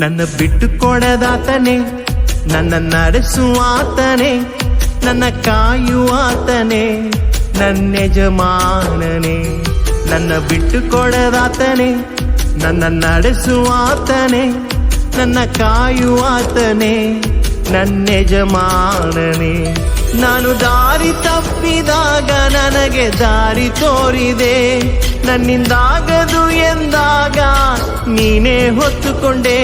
ನನ್ನ ಬಿಟ್ಟು ಕೊಡದಾತನೇ, ನನ್ನ ನಡೆಸುವಾತನೇ, ನನ್ನ ಕಾಯುವಾತನೇ, ನನ್ನ ಯಜಮಾನನೇ. ನನ್ನ ಬಿಟ್ಟು ಕೊಡದಾತನೇ, ನನ್ನ ನಡೆಸುವಾತನೇ, ನನ್ನ ಕಾಯುವಾತನೇ, ನನ್ನ ಯಜಮಾನನೇ. ನಾನು ದಾರಿ ತಪ್ಪಿದಾಗ ನನಗೆ ದಾರಿ ತೋರಿದೆ, ನನ್ನಿಂದಾಗದು ಎಂದಾಗ ನೀನೇ ಹೊತ್ತುಕೊಂಡೆ.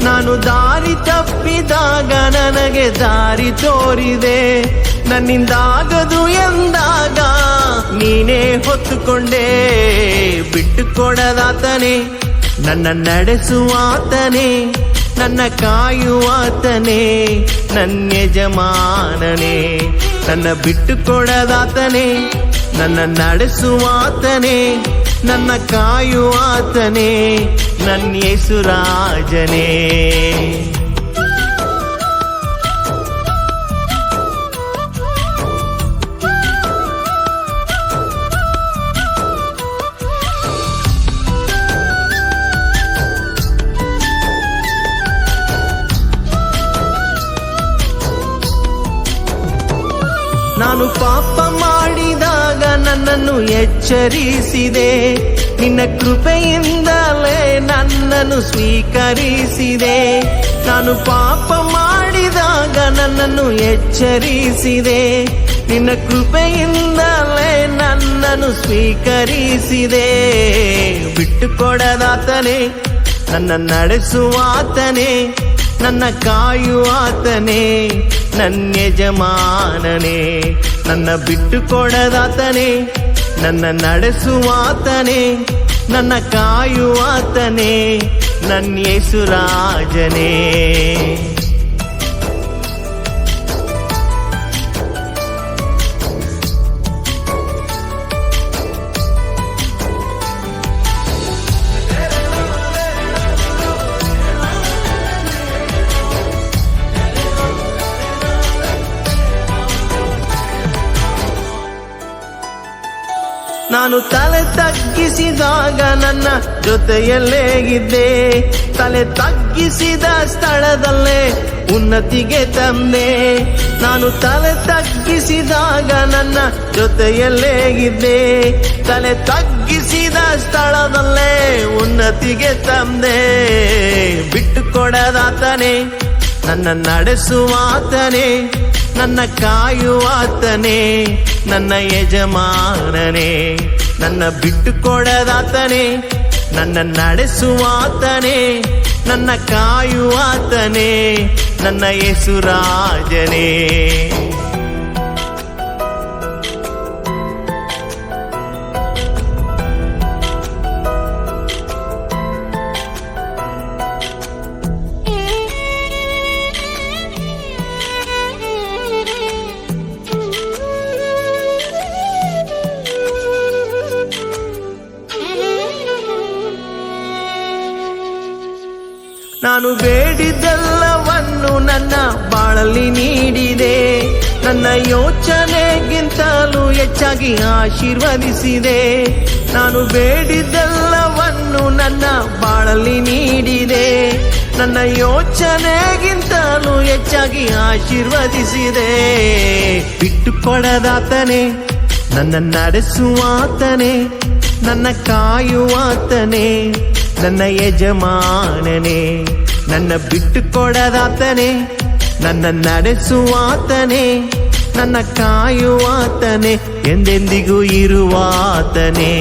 ನಾನು ದಾರಿ ತಪ್ಪಿದಾಗ ನನಗೆ ದಾರಿ ತೋರಿದೆ, ನನ್ನಿಂದಾಗದು ಎಂದಾಗ ನೀನೇ ಹೊತ್ತುಕೊಂಡೆ. ಬಿಟ್ಟು ಕೊಡದಾತನೇ, ನನ್ನ ನಡೆಸುವಾತನೇ, ನನ್ನ ಕಾಯುವಾತನೇ, ನನ್ನ ಯಜಮಾನನೇ. ನನ್ನ ಬಿಟ್ಟು ಕೊಡದಾತನೇ, ನನ್ನ ನಡೆಸುವಾತನೇ, ನನ್ನ ಕಾಯುವಾತನೇ, ನನ್ನ ಯೇಸು ರಾಜನೇ. ನಾನು ಪಾಪ ಮಾಡಿದಾಗ ನನ್ನನ್ನು ಎಚ್ಚರಿಸಿದೆ, ನಿನ್ನ ಕೃಪೆಯಿಂದಲೇ ನನ್ನನ್ನು ಸ್ವೀಕರಿಸಿದೆ. ನಾನು ಪಾಪ ಮಾಡಿದಾಗ ನನ್ನನ್ನು ಎಚ್ಚರಿಸಿದೆ, ನಿನ್ನ ಕೃಪೆಯಿಂದಲೇ ನನ್ನನ್ನು ಸ್ವೀಕರಿಸಿದೆ. ಬಿಟ್ಟು ಕೊಡದಾತನೇ, ನನ್ನ ನಡೆಸುವಾತನೇ, ನನ್ನ ಕಾಯುವಾತನೇ, ನನ್ನ ಯಜಮಾನನೇ. ನನ್ನ ಬಿಟ್ಟು ಕೊಡದಾತನೇ, ನನ್ನ ನಡೆಸುವಾತನೇ, ನನ್ನ ಕಾಯುವಾತನೇ, ನನ್ನ ಯೇಸು ರಾಜನೇ. ನಾನು ತಲೆ ತಗ್ಗಿಸಿದಾಗ ನನ್ನ ಜೊತೆಯಲ್ಲೇ ಇದ್ದೆ, ತಲೆ ತಗ್ಗಿಸಿದ ಸ್ಥಳದಲ್ಲೇ ಉನ್ನತಿಗೆ ತಂದೆ. ನಾನು ತಲೆ ತಗ್ಗಿಸಿದಾಗ ನನ್ನ ಜೊತೆಯಲ್ಲೇ ಇದ್ದೆ, ತಲೆ ತಗ್ಗಿಸಿದ ಸ್ಥಳದಲ್ಲೇ ಉನ್ನತಿಗೆ ತಂದೆ. ಬಿಟ್ಟು ಕೊಡದಾತನೇ, ನನ್ನ ನಡೆಸುವಾತನೇ, ನನ್ನ ಕಾಯುವಾತನೇ, ನನ್ನ ಯಜಮಾನನೇ. ನನ್ನ ಬಿಟ್ಟು ಕೊಡದಾತನೇ, ನನ್ನ ನಡೆಸುವಾತನೇ, ನನ್ನ ಕಾಯುವಾತನೇ, ನನ್ನ ಯೇಸು ರಾಜನೇ. ನಾನು ಬೇಡಿದ್ದೆಲ್ಲವನ್ನು ನನ್ನ ಬಾಳಲ್ಲಿ ನೀಡಿದೆ, ನನ್ನ ಯೋಚನೆಗಿಂತಲೂ ಹೆಚ್ಚಾಗಿ ಆಶೀರ್ವದಿಸಿದೆ. ನಾನು ಬೇಡಿದ್ದೆಲ್ಲವನ್ನು ನನ್ನ ಬಾಳಲ್ಲಿ ನೀಡಿದೆ, ನನ್ನ ಯೋಚನೆಗಿಂತಲೂ ಹೆಚ್ಚಾಗಿ ಆಶೀರ್ವದಿಸಿದೆ. ಬಿಟ್ಟು ಕೊಡದಾತನೇ, ನನ್ನ ನಡೆಸುವಾತನೇ, ನನ್ನ ಕಾಯುವಾತನೇ, ನನ್ನ ಯಜಮಾನನೇ. ನನ್ನ ಬಿಟ್ಟು ಕೊಡದಾತನೇ, ನನ್ನ ನಡೆಸುವಾತನೇ, ನನ್ನ ಕಾಯುವಾತನೇ, ಎಂದೆಂದಿಗೂ ಇರುವಾತನೇ.